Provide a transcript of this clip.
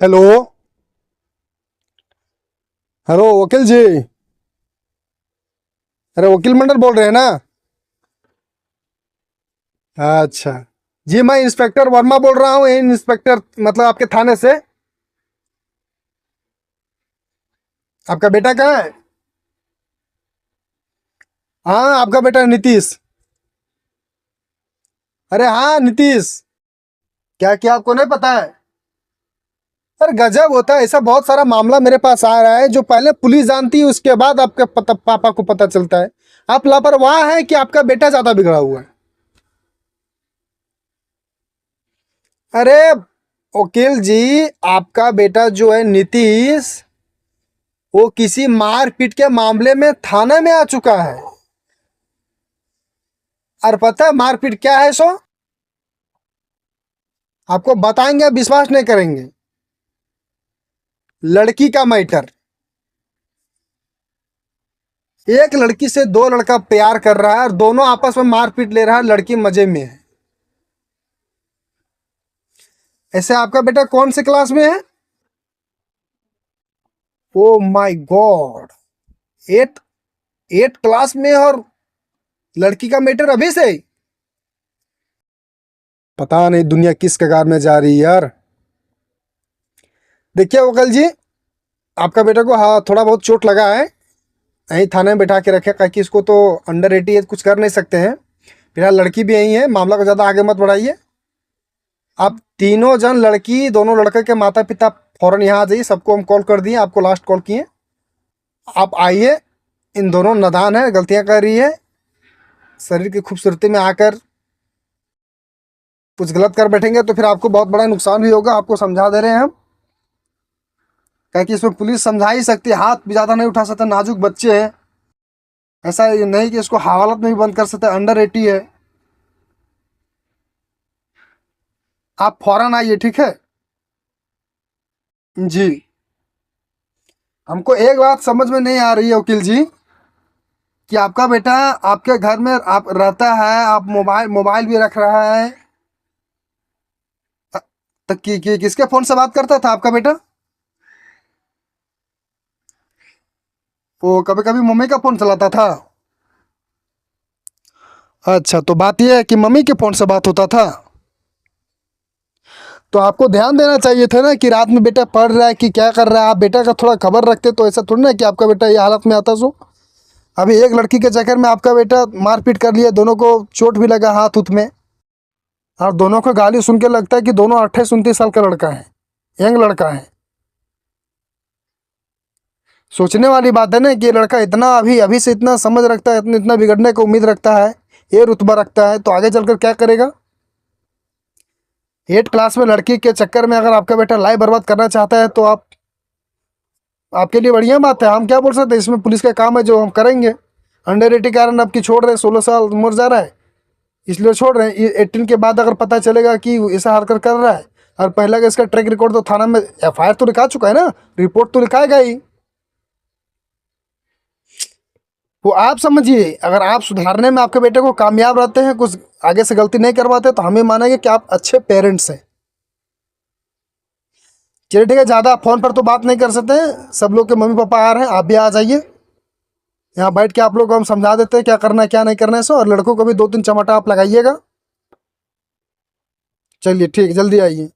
Hello. Hello वकील जी। अरे वकील मंडल बोल रहे हैं ना? अच्छा। जी मैं इंस्पेक्टर वर्मा बोल रहा हूँ, इंस्पेक्टर मतलब आपके थाने से। आपका बेटा कहाँ है? हाँ आपका बेटा नीतीश। अरे हाँ नीतीश। क्या क्या आपको नहीं पता है? अरे गजब होता है, ऐसा बहुत सारा मामला मेरे पास आ रहा है जो पहले पुलिस जानती है, उसके बाद आपके पापा को पता चलता है। आप लापरवाह हैं कि आपका बेटा ज्यादा बिगड़ा हुआ है? अरे वकील जी, आपका बेटा जो है नीतीश, वो किसी मारपीट के मामले में थाने में आ चुका है। और पता है मारपीट क्या है सो? आपको बताएंगे, विश्वास नहीं करेंगे। लड़की का मैटर। एक लड़की से दो लड़का प्यार कर रहा है और दोनों आपस में मारपीट ले रहा है, लड़की मजे में है। ऐसे आपका बेटा कौन से क्लास में है? Oh my god. Eight eight class में और लड़की का मैटर अभी से ही? पता नहीं दुनिया किस कगार में जा रही है यार। देखिए वकील जी, आपका बेटा को हाँ थोड़ा बहुत चोट लगा है। यहीं थाने में बैठा के रखे, ताकि इसको तो अंडर 80 है, कुछ कर नहीं सकते हैं। फिलहाल लड़की भी यहीं है, मामला को ज़्यादा आगे मत बढ़ाइए। आप तीनों जन, लड़की दोनों लड़के के माता पिता फौरन यहाँ आ जाइए। सबको हम कॉल कर दिए, आपको लास्ट कॉल किए। आप आइए। इन दोनों नादान है, गलतियाँ कर रही है। शरीर की खूबसूरती में आकर कुछ गलत कर बैठेंगे तो फिर आपको बहुत बड़ा नुकसान भी होगा। आपको समझा दे रहे हैं हम, क्या कि इसमें पुलिस समझा ही सकती है, हाथ भी ज़्यादा नहीं उठा सकते, नाजुक बच्चे हैं। ऐसा ये नहीं कि इसको हवालत में भी बंद कर सकते, अंडर 80 है। आप फौरन आइए, ठीक है? जी। हमको एक बात समझ में नहीं आ रही है वकील जी, कि आपका बेटा आपके घर में आप रहता है, आप मोबाइल मोबाइल भी रख रहा है। तो किसके फोन से बात करता था आपका बेटा? वो कभी कभी मम्मी का फोन चलाता था। अच्छा, तो बात यह है कि मम्मी के फोन से बात होता था। तो आपको ध्यान देना चाहिए था ना कि रात में बेटा पढ़ रहा है कि क्या कर रहा है। आप बेटा का थोड़ा खबर रखते तो ऐसा थोड़ी ना कि आपका बेटा ये हालत में आता। सो अभी एक लड़की के चक्कर में आपका बेटा मारपीट कर लिया, दोनों को चोट भी लगा हाथ उथ में। और दोनों को गाली सुन के लगता है कि दोनों 28-29 साल का लड़का है, यंग लड़का है। सोचने वाली बात है ना कि ये लड़का इतना अभी अभी से इतना समझ रखता है, इतना इतना बिगड़ने की उम्मीद रखता है, ये रुतबा रखता है, तो आगे चलकर क्या करेगा? 8 क्लास में लड़की के चक्कर में अगर आपका बेटा लाइफ बर्बाद करना चाहता है तो आप, आपके लिए बढ़िया बात है। हम क्या बोल सकते हैं, इसमें पुलिस का काम है जो हम करेंगे। अंडर 80 कारण आपकी छोड़ रहे हैं, 16 साल उम्र जा रहा है इसलिए छोड़ रहे हैं। ये 18 के बाद अगर पता चलेगा कि ऐसा हरकत कर रहा है, और पहला का इसका ट्रैक रिकॉर्ड, तो थाना में FIR तो लिखा चुका है ना, रिपोर्ट तो लिखाएगा ही। वो आप समझिए, अगर आप सुधारने में आपके बेटे को कामयाब रहते हैं, कुछ आगे से गलती नहीं करवाते, तो हमें मानेंगे कि आप अच्छे पेरेंट्स हैं। चलिए ठीक है, ज़्यादा फ़ोन पर तो बात नहीं कर सकते हैं, सब लोग के मम्मी पापा आ रहे हैं, आप भी आ जाइए। यहाँ बैठ के आप लोग को हम समझा देते हैं क्या करना है क्या नहीं करना है। सो और लड़कों को भी 2-3 चमाटा आप लगाइएगा। चलिए ठीक, जल्दी आइए।